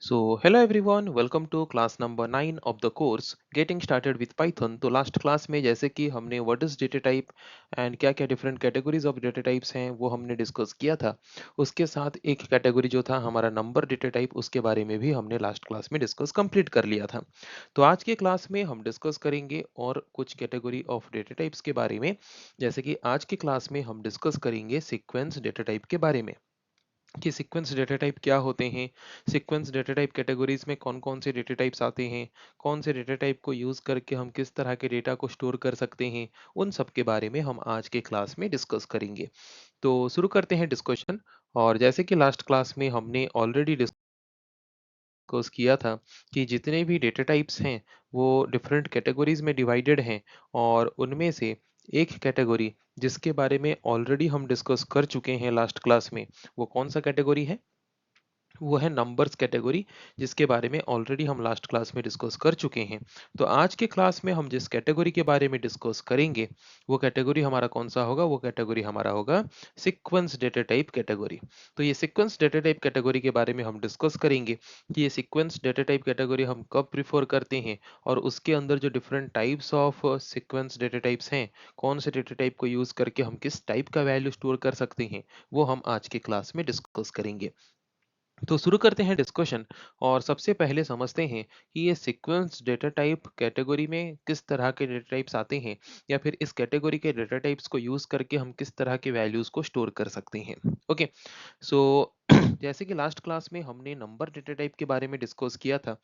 Hello everyone, welcome to class number 9 of the course Getting Started with Python। तो last class में जैसे कि हमने what is data type and क्या क्या different categories of data types हैं वो हमने डिस्कस किया था। उसके साथ एक कैटेगरी जो था हमारा नंबर डेटा टाइप, उसके बारे में भी हमने लास्ट क्लास में डिस्कस कंप्लीट कर लिया था। तो आज के क्लास में हम डिस्कस करेंगे और कुछ कैटेगरी ऑफ डेटा टाइप्स के बारे में। जैसे कि आज की क्लास में हम डिस्कस करेंगे सीक्वेंस डेटा टाइप के बारे में कि सीक्वेंस डेटा टाइप क्या होते हैं, सीक्वेंस डेटा टाइप कैटेगरीज में कौन कौन से डेटा टाइप्स आते हैं, कौन से डेटा टाइप को यूज करके हम किस तरह के डेटा को स्टोर कर सकते हैं, उन सब के बारे में हम आज के क्लास में डिस्कस करेंगे। तो शुरू करते हैं डिस्कशन। और जैसे कि लास्ट क्लास में हमने ऑलरेडी डिस्कस किया था कि जितने भी डेटा टाइप्स हैं वो डिफरेंट कैटेगरीज में डिवाइडेड हैं, और उनमें से एक कैटेगरी जिसके बारे में ऑलरेडी हम डिस्कस कर चुके हैं लास्ट क्लास में, वो कौन सा कैटेगरी है? वो है नंबर्स कैटेगरी, जिसके बारे में ऑलरेडी हम लास्ट क्लास में डिस्कस कर चुके हैं। तो आज के क्लास में हम जिस कैटेगरी के बारे में डिस्कस करेंगे वो कैटेगरी हमारा कौन सा होगा? वो कैटेगरी हमारा होगा सीक्वेंस डेटा टाइप कैटेगरी। तो ये सीक्वेंस डेटा टाइप कैटेगरी के बारे में हम डिस्कस करेंगे कि ये सीक्वेंस डेटा टाइप कैटेगरी हम कब प्रिफर करते हैं, और उसके अंदर जो different types of sequence data types हैं, कौन से डेटा टाइप को यूज करके हम किस टाइप का वैल्यू स्टोर कर सकते हैं, वो हम आज के क्लास में डिस्कस करेंगे। तो शुरू करते हैं डिस्कशन। और सबसे पहले समझते हैं कि ये सीक्वेंस डेटा टाइप कैटेगरी में किस तरह के डेटा टाइप्स आते हैं, या फिर इस कैटेगरी के डेटा टाइप्स को यूज करके हम किस तरह के वैल्यूज को स्टोर कर सकते हैं। ओके। सो जैसे कि लास्ट क्लास में हमने नंबर डेटा टाइप के बारे में डिस्कस किया था।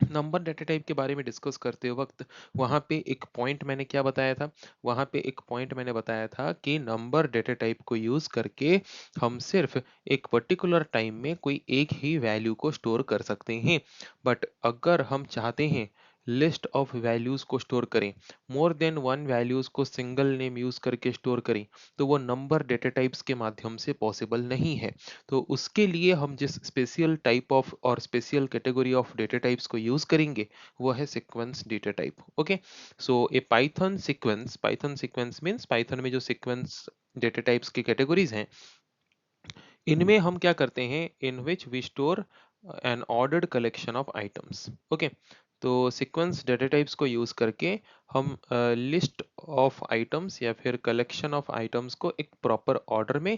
नंबर डेटा टाइप के बारे में डिस्कस करते वक्त वहाँ पे एक पॉइंट मैंने क्या बताया था? वहाँ पे एक पॉइंट मैंने बताया था कि नंबर डेटा टाइप को यूज करके हम सिर्फ एक पर्टिकुलर टाइम में कोई एक ही वैल्यू को स्टोर कर सकते हैं। बट अगर हम चाहते हैं लिस्ट ऑफ वैल्यूज को स्टोर करें, मोर देन वन वैल्यूज को सिंगल नेम यूज करके स्टोर करें, तो वो नंबर डेटा टाइप्स के माध्यम से पॉसिबल नहीं है। तो उसके लिए हम जिस स्पेशल टाइप ऑफ और special category of data types को यूज करेंगे वो है sequence data type. Okay. So a Python sequence means Python में जो सीक्वेंस डेटा टाइप्स की कैटेगरीज हैं, इनमें हम क्या करते हैं? In which we store an ordered collection of items. Okay. तो सीक्वेंस डेटा टाइप्स को यूज करके हम लिस्ट ऑफ आइटम्स या फिर कलेक्शन ऑफ आइटम्स को एक प्रॉपर ऑर्डर में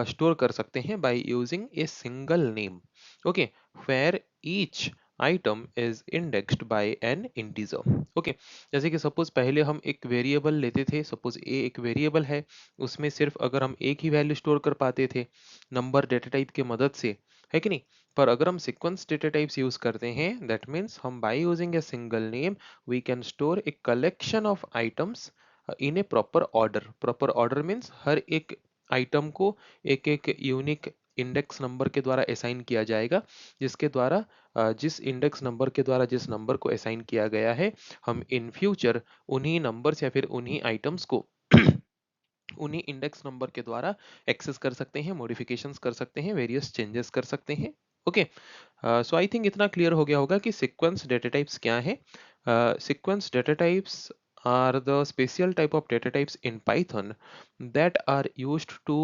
स्टोर कर सकते हैं by using a single name. Okay. Where each item is indexed by an integer. Okay. जैसे कि सपोज पहले हम एक वेरिएबल लेते थे, सपोज ए एक वेरिएबल है, उसमें सिर्फ अगर हम एक ही वैल्यू स्टोर कर पाते थे नंबर डेटा टाइप की मदद से, है कि नहीं? पर अगर हम सीक्वेंस डेटा टाइप्स यूज करते हैं, दैट मीन्स हम by using a single name we can store a collection of items in a proper order means हर एक आइटम को एक एक यूनिक इंडेक्स नंबर के द्वारा असाइन किया जाएगा, जिसके द्वारा जिस इंडेक्स नंबर के द्वारा जिस नंबर को असाइन किया गया है, हम इन फ्यूचर उन्हीं नंबर्स या फिर उन्हीं आइटम्स को उन्हीं इंडेक्स नंबर के द्वारा एक्सेस कर सकते हैं, मॉडिफिकेशंस कर सकते हैं, वेरियस चेंजेस कर सकते हैं। ओके। सो आई थिंक इतना क्लियर हो गया होगा कि सीक्वेंस डेटा टाइप्स क्या है। Sequence data types are the special type of data types in Python that are used to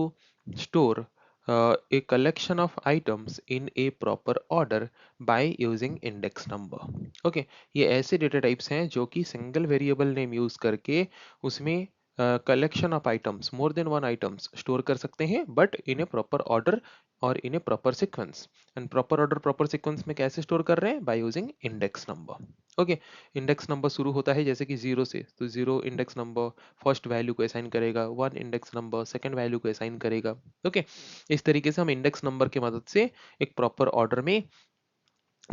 store a collection of items in a proper order by using index number. Okay, ये ऐसे data types हैं जो कि single variable name use करके उसमें collection of items, more than one items store कर सकते हैं, but in a proper order और in a proper sequence. And proper order proper sequence में कैसे स्टोर कर रहे हैं? By using index number. Okay. Index number शुरू होता है जैसे कि जीरो से, तो zero index number first value को असाइन करेगा, one index number second value को असाइन करेगा। ओके। इस तरीके से हम इंडेक्स नंबर की मदद से एक प्रॉपर ऑर्डर में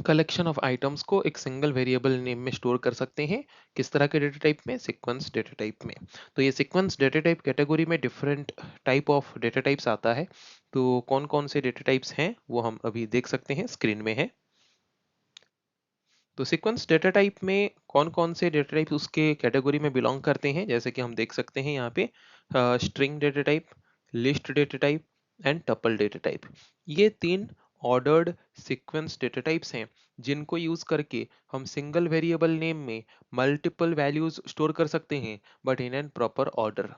कलेक्शन ऑफ आइटम्स को एक सिंगल वेरिएबल नेम में स्टोर कर सकते हैं। किस तरह के डेटा टाइप में? सीक्वेंस डेटा टाइप में। तो ये सीक्वेंस डेटा टाइप कैटेगरी में different type of data types आता है। तो कौन कौन से डेटा टाइप्स हैं वो हम अभी देख सकते हैं, स्क्रीन में है। तो सीक्वेंस डेटा टाइप में कौन कौन से डेटा टाइप उसके कैटेगरी में बिलोंग करते हैं, जैसे कि हम देख सकते हैं यहाँ पे string data type, list data type and tuple data type. ये तीन ऑर्डर्ड सीक्वेंस डेटा टाइप्स हैं जिनको यूज करके हम सिंगल वेरिएबल नेम में मल्टीपल वैल्यूज स्टोर कर सकते हैं, but in an proper order.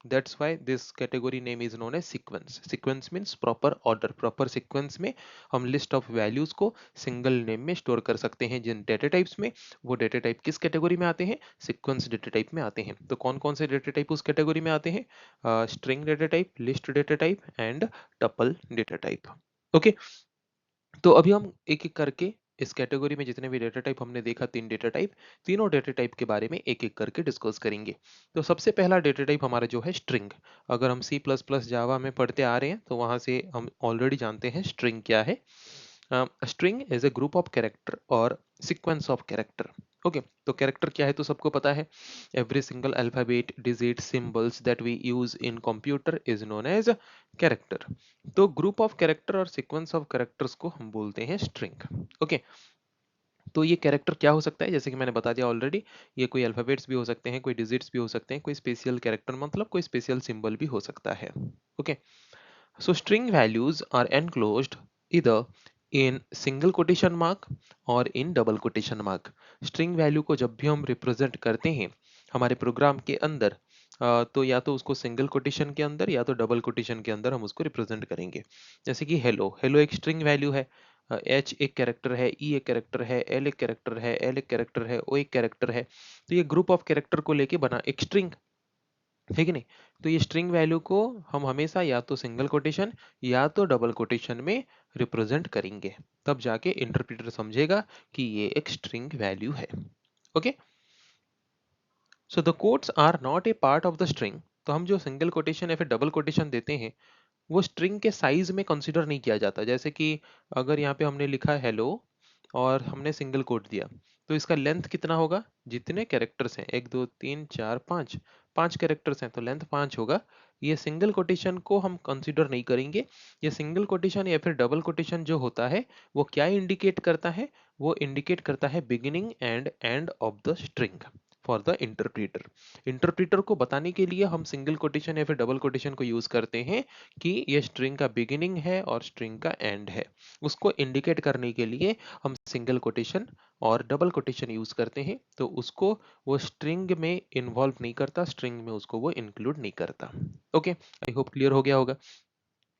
That's why this category name is known as sequence. Sequence means proper order. Proper sequence में हम लिस्ट ऑफ वैल्यूज को सिंगल नेम में store कर सकते हैं. जिन डेटा टाइप्स में, वो डेटा टाइप किस कैटेगरी में आते हैं? सीक्वेंस डेटा टाइप में आते हैं. तो कौन कौन से डेटा टाइप उस कैटेगरी में आते हैं? String data type, list data type and tuple data type. Okay, तो अभी हम एक एक करके इस कैटेगरी में जितने भी डेटा टाइप हमने देखा, तीन डेटा टाइप, तीनों डेटा टाइप के बारे में एक एक करके डिस्कस करेंगे. तो सबसे पहला डेटा टाइप हमारा जो है स्ट्रिंग. अगर हम सी प्लस प्लस जावा में पढ़ते आ रहे हैं तो वहां से हम ऑलरेडी जानते हैं स्ट्रिंग क्या है. String is a group of character और सीक्वेंस ऑफ कैरेक्टर. ओके, तो कैरेक्टर क्या है तो सबको पता है. Every single alphabet, digit, symbols that we use in computer is known as character. तो ग्रुप ऑफ कैरेक्टर और सीक्वेंस ऑफ कैरेक्टर्स को हम बोलते हैं स्ट्रिंग. ओके, तो ये कैरेक्टर क्या हो सकता है, जैसे कि मैंने बता दिया ऑलरेडी. ये कोई अल्फाबेट्स भी हो सकते हैं, कोई डिजिट्स भी हो सकते हैं, कोई स्पेशल कैरेक्टर मतलब कोई स्पेशल सिंबल भी हो सकता है. Okay, so string values are enclosed either in single quotation mark और in double quotation mark. string value को जब भी हम रिप्रेजेंट करते हैं हमारे प्रोग्राम के अंदर, तो या तो उसको सिंगल कोटेशन के अंदर या तो डबल कोटेशन के अंदर हम उसको रिप्रेजेंट करेंगे. जैसे कि हेलो, हेलो एक स्ट्रिंग वैल्यू है. एच एक कैरेक्टर है, ई एक कैरेक्टर है, एल एक कैरेक्टर है, एल एक कैरेक्टर है, ओ एक कैरेक्टर है. तो ये ग्रुप ऑफ कैरेक्टर को लेके बना एक स्ट्रिंग है कि नहीं. तो ये स्ट्रिंग वैल्यू को हम हमेशा या तो सिंगल कोटेशन या तो डबल कोटेशन में रिप्रेजेंट करेंगे. तब जाके इंटरप्रेटर समझेगा कि ये एक स्ट्रिंग वैल्यू है. Okay, so the quotes are not a part of the string. तो हम जो सिंगल कोटेशन या फिर डबल कोटेशन देते हैं वो स्ट्रिंग के साइज में कंसीडर नहीं किया जाता. जैसे कि अगर यहाँ पे हमने लिखा हेलो और हमने सिंगल कोट दिया, तो इसका लेंथ कितना होगा? जितने कैरेक्टर्स हैं, एक दो तीन चार पाँच, पांच कैरेक्टर्स हैं तो लेंथ पाँच होगा. ये सिंगल कोटेशन को हम कंसीडर नहीं करेंगे. ये सिंगल कोटेशन या फिर डबल कोटेशन जो होता है वो क्या इंडिकेट करता है? वो इंडिकेट करता है beginning and end of the string for the interpreter. Interpreter को बताने के लिए हम सिंगल कोटेशन या फिर डबल कोटेशन को यूज करते हैं कि ये स्ट्रिंग का बिगिनिंग है और स्ट्रिंग का एंड है. उसको इंडिकेट करने के लिए हम सिंगल कोटेशन और डबल कोटेशन यूज करते हैं. तो उसको वो स्ट्रिंग में इन्वॉल्व नहीं करता, स्ट्रिंग में उसको वो इंक्लूड नहीं करता. ओके, आई होप क्लियर हो गया होगा.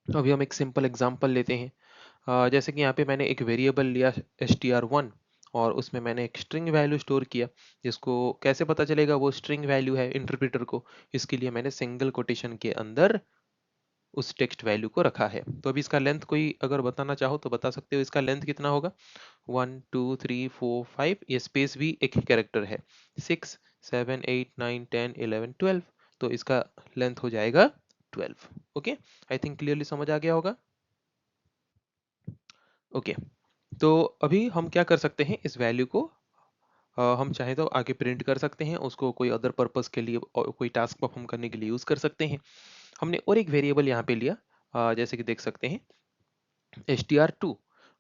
अभी हम एक सिंपल एग्जांपल लेते हैं. जैसे कि यहाँ पे मैंने एक वेरिएबल लिया str1 और उसमें मैंने एक स्ट्रिंग वैल्यू स्टोर किया. जिसको कैसे पता चलेगा वो स्ट्रिंग वैल्यू है इंटरप्रेटर को? इसके लिए मैंने सिंगल कोटेशन के अंदर उस टेक्स्ट वैल्यू को रखा है. तो अभी इसका लेंथ कोई अगर बताना चाहो तो बता सकते हो. इसका लेंथ कितना होगा? 1 2 3 4 5, ये स्पेस भी एक ही कैरेक्टर है. 6 7 8 9 10 11 12, तो इसका लेंथ हो जाएगा 12. ओके, आई थिंक क्लियरली समझ आ गया होगा. ओके, तो अभी हम क्या कर सकते हैं, इस वैल्यू को हम चाहे तो आगे प्रिंट कर सकते हैं, उसको कोई अदर पर्पस के लिए और कोई टास्क परफॉर्म करने के लिए यूज कर सकते हैं. हमने और एक वेरिएबल यहाँ पे लिया, जैसे कि देख सकते हैं str2,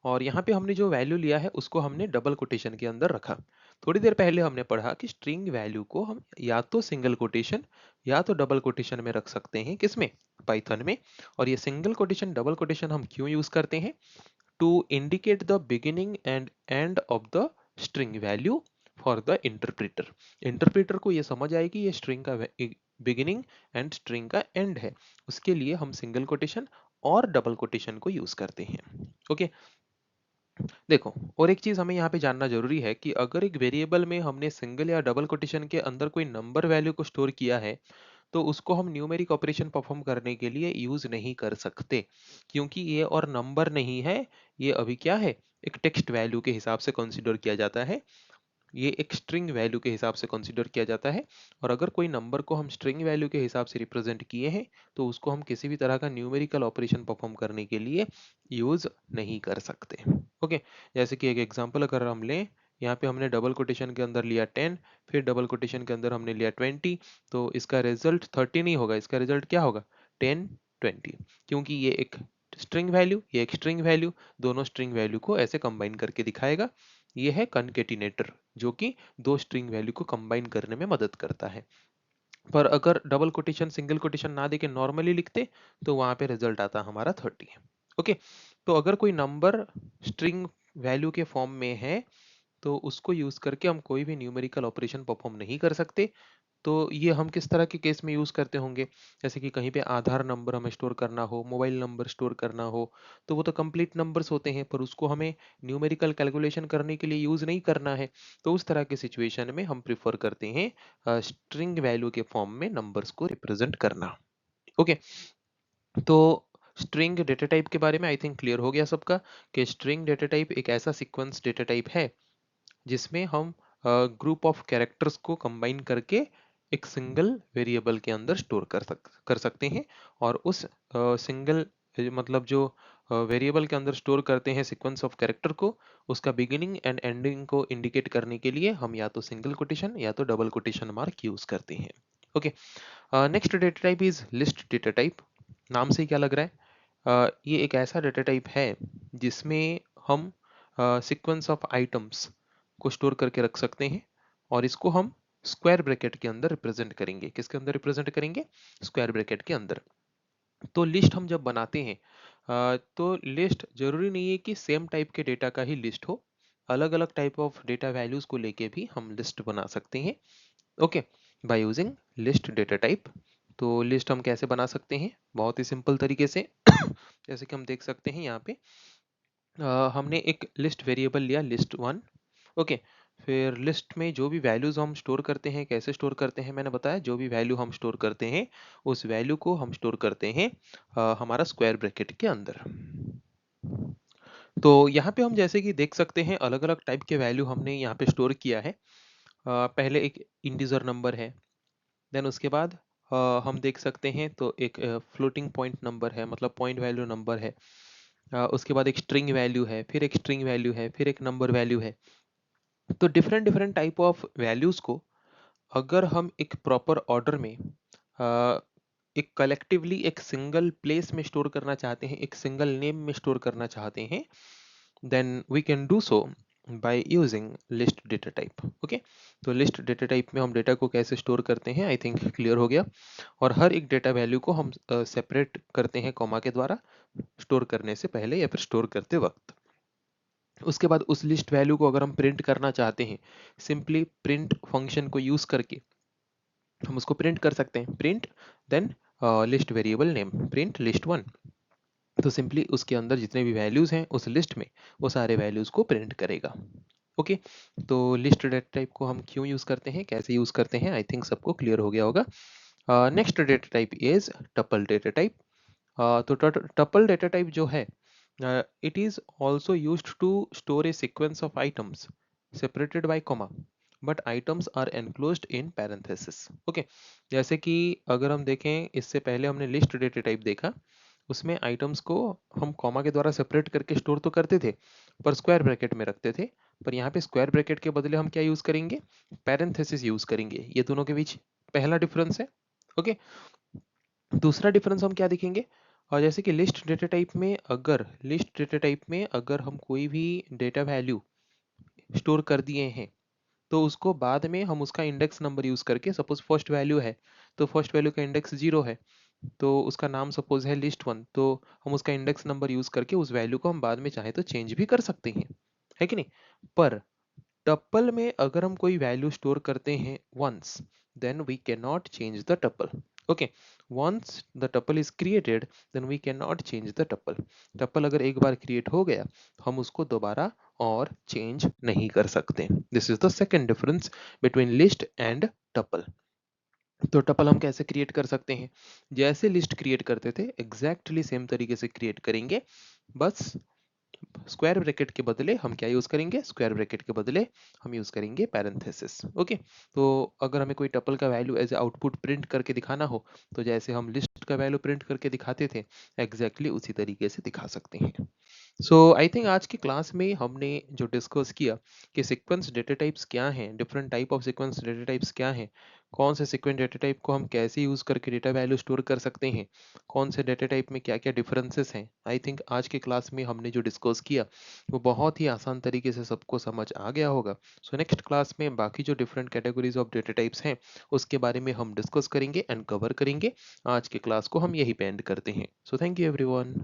और यहाँ पे हमने जो वैल्यू लिया है उसको हमने डबल कोटेशन के अंदर रखा. थोड़ी देर पहले हमने पढ़ा कि स्ट्रिंग वैल्यू को हम या तो सिंगल कोटेशन या तो डबल कोटेशन में रख सकते हैं. किसमें? पाइथन में. और ये सिंगल कोटेशन डबल कोटेशन हम क्यों यूज करते हैं? to indicate the beginning and end of the string value for the interpreter. Interpreter को ये समझ आए कि ये स्ट्रिंग का बिगिनिंग एंड स्ट्रिंग का एंड है. उसके लिए हम सिंगल कोटेशन और डबल कोटेशन को यूज करते हैं. ओके, देखो और एक चीज हमें यहाँ पे जानना जरूरी है कि अगर एक वेरिएबल में हमने सिंगल या डबल कोटेशन के अंदर कोई नंबर वैल्यू को स्टोर किया है तो उसको हम न्यूमेरिक ऑपरेशन परफॉर्म करने के लिए यूज नहीं कर सकते, क्योंकि ये और नंबर नहीं है. ये अभी क्या है? एक टेक्स्ट वैल्यू के हिसाब से कंसीडर किया जाता है. ये एक स्ट्रिंग वैल्यू के हिसाब से कंसीडर किया जाता है. और अगर कोई नंबर को हम स्ट्रिंग वैल्यू के हिसाब से रिप्रेजेंट किए हैं तो उसको हम किसी भी तरह का न्यूमेरिकल ऑपरेशन परफॉर्म करने के लिए यूज नहीं कर सकते. ओके, जैसे कि एक एग्जांपल अगर हम लें, यहाँ पे हमने डबल कोटेशन के अंदर लिया 10, फिर डबल कोटेशन के अंदर हमने लिया 20, तो इसका रिजल्ट 30 नहीं होगा. इसका रिजल्ट क्या होगा? 10 20, क्योंकि ये एक स्ट्रिंग वैल्यू, ये एक स्ट्रिंग वैल्यू, दोनों स्ट्रिंग वैल्यू को ऐसे कंबाइन करके दिखाएगा. ये है कनकेटिनेटर, जो कि दो स्ट्रिंग वैल्यू को कंबाइन करने में मदद करता है. पर अगर डबल कोटेशन सिंगल कोटेशन ना देके नॉर्मली लिखते तो वहां पे रिजल्ट आता हमारा 30. ओके, तो अगर कोई नंबर स्ट्रिंग वैल्यू के फॉर्म में है तो उसको यूज़ करके हम कोई भी न्यूमेरिकल ऑपरेशन परफॉर्म नहीं कर सकते। तो ये हम किस तरह के केस में यूज़ करते होंगे? जैसे कि कहीं पे आधार नंबर हमें स्टोर करना हो, मोबाइल नंबर स्टोर करना हो, तो वो तो कंप्लीट नंबर्स होते हैं, पर उसको हमें न्यूमेरिकल कैलकुलेशन करने के लिए यूज़ नहीं करना है। तो उस तरह की सिचुएशन में हम प्रेफ़र करते हैं स्ट्रिंग वैल्यू के फॉर्म में नंबर्स को रिप्रेज़ेंट करना। ओके, तो स्ट्रिंग डेटा टाइप के बारे में आई थिंक क्लियर हो गया सबका कि स्ट्रिंग डेटा टाइप एक ऐसा सीक्वेंस डेटा टाइप है जिसमें हम ग्रुप ऑफ कैरेक्टर्स को कंबाइन करके एक सिंगल वेरिएबल के अंदर स्टोर कर सकते हैं। और उस सिंगल मतलब जो वेरिएबल के अंदर स्टोर करते हैं सीक्वेंस ऑफ कैरेक्टर को, उसका बिगिनिंग एंड एंडिंग को इंडिकेट करने के लिए हम या तो सिंगल कोटेशन या तो डबल कोटेशन मार्क यूज करते हैं। Okay, next data type is list data type. नाम से ही क्या लग रहा है, ये एक ऐसा डेटा टाइप है जिसमें हम सीक्वेंस ऑफ आइटम्स को स्टोर करके रख सकते हैं और इसको हम स्क्वायर ब्रैकेट के अंदर रिप्रेजेंट करेंगे। किसके अंदर रिप्रेजेंट करेंगे? स्क्वायर ब्रैकेट के अंदर। तो लिस्ट हम जब बनाते हैं तो लिस्ट जरूरी नहीं है कि सेम टाइप के डेटा का ही लिस्ट हो, अलग अलग टाइप ऑफ डेटा वैल्यूज को लेके भी हम लिस्ट बना सकते हैं। Okay, bye using list data type. तो लिस्ट हम कैसे बना सकते हैं? बहुत ही सिंपल तरीके से जैसे कि हम देख सकते हैं यहाँ पे हमने एक लिस्ट वेरिएबल लिया लिस्ट वन। ओके, फिर लिस्ट में जो भी वैल्यूज हम स्टोर करते हैं, कैसे स्टोर करते हैं मैंने बताया, जो भी वैल्यू हम स्टोर करते हैं उस वैल्यू को हम स्टोर करते हैं हमारा स्क्वायर ब्रैकेट के अंदर। तो यहाँ पे हम जैसे कि देख सकते हैं अलग अलग टाइप के वैल्यू हमने यहाँ पे स्टोर किया है। पहले एक इंटीजर नंबर है, देन उसके बाद हम देख सकते हैं तो एक फ्लोटिंग पॉइंट नंबर है, मतलब पॉइंट वैल्यू नंबर है। उसके बाद एक स्ट्रिंग वैल्यू है, फिर एक स्ट्रिंग वैल्यू है, फिर एक नंबर वैल्यू है। तो different different type of values को अगर हम एक प्रॉपर ऑर्डर में एक कलेक्टिवली एक सिंगल प्लेस में स्टोर करना चाहते हैं, एक सिंगल नेम में स्टोर करना चाहते हैं, then we can do so by using list data type. Okay, तो लिस्ट डेटा टाइप में हम डेटा को कैसे स्टोर करते हैं आई थिंक क्लियर हो गया। और हर एक डेटा वैल्यू को हम सेपरेट करते हैं कॉमा के द्वारा, स्टोर करने से पहले या फिर स्टोर करते वक्त। उसके बाद उस लिस्ट वैल्यू को अगर हम प्रिंट करना चाहते हैं, सिंपली प्रिंट फंक्शन को यूज करके हम उसको प्रिंट कर सकते हैं। Print then list variable name, print list one. तो सिंपली उसके अंदर जितने भी वैल्यूज हैं उस लिस्ट में, वो सारे वैल्यूज को प्रिंट करेगा। ओके, तो लिस्ट डेटा टाइप को हम क्यों यूज करते हैं, कैसे यूज करते हैं, आई थिंक सबको क्लियर हो गया होगा। Next data type is tuple data type. तो टपल डेटा टाइप जो है, it is also used to store a sequence of items separated by comma but items are enclosed in parenthesis. Okay, जैसे कि अगर हम देखें, इससे पहले हमने लिस्ट डेटा टाइप देखा, उसमें आइटम्स को हम कॉमा के द्वारा सेपरेट करके स्टोर तो करते थे पर स्क्वायर ब्रैकेट में रखते थे। पर यहाँ पे स्क्वायर ब्रैकेट के बदले हम क्या यूज करेंगे? पैरेंथेसिस यूज करेंगे। ये दोनों के बीच पहला डिफरेंस है। ओके, दूसरा डिफरेंस हम क्या देखेंगे? और जैसे कि लिस्ट डेटा टाइप में अगर हम कोई भी डेटा वैल्यू स्टोर कर दिए हैं तो उसको बाद में हम उसका इंडेक्स नंबर यूज करके, सपोज फर्स्ट वैल्यू है तो फर्स्ट वैल्यू का इंडेक्स 0 है, तो उसका नाम सपोज है लिस्ट वन, तो हम उसका इंडेक्स नंबर यूज करके उस वैल्यू को हम बाद में चाहे तो चेंज भी कर सकते हैं, है कि नहीं? पर टपल में अगर हम कोई वैल्यू स्टोर करते हैं once, then we can not change the tuple. Okay, once the tuple is created then we can not change the tuple. Tuple अगर एक बार क्रिएट हो गया, हम उसको दोबारा और चेंज नहीं कर सकते। This is the second difference between list and tuple. तो टपल हम कैसे क्रिएट कर सकते हैं? जैसे लिस्ट क्रिएट करते थे एग्जैक्टली सेम तरीके से क्रिएट करेंगे, बस स्क्वायर ब्रैकेट के बदले हम क्या यूज करेंगे? स्क्वायर ब्रैकेट के बदले हम यूज करेंगे पैरेंथेसिस। ओके, तो अगर हमें कोई टपल का वैल्यू एज आउटपुट प्रिंट करके दिखाना हो, तो जैसे हम लिस्ट का वैल्यू प्रिंट करके दिखाते थे एग्जैक्टली उसी तरीके से दिखा सकते हैं। सो आई थिंक आज की क्लास में हमने जो डिस्कस किया कि सीक्वेंस डेटा टाइप्स क्या हैं, different type of sequence data types क्या हैं, कौन से सीक्वेंस डेटा टाइप को हम कैसे यूज करके डेटा वैल्यू स्टोर कर सकते हैं, कौन से डेटा टाइप में क्या क्या डिफरेंसेस हैं। आई थिंक आज के क्लास में हमने जो डिस्कस किया वो बहुत ही आसान तरीके से सबको समझ आ गया होगा। सो नेक्स्ट क्लास में बाकी जो different categories of data types हैं उसके बारे में हम डिस्कस करेंगे एंड कवर करेंगे। आज के क्लास को हम यही पे एंड करते हैं। So thank you everyone.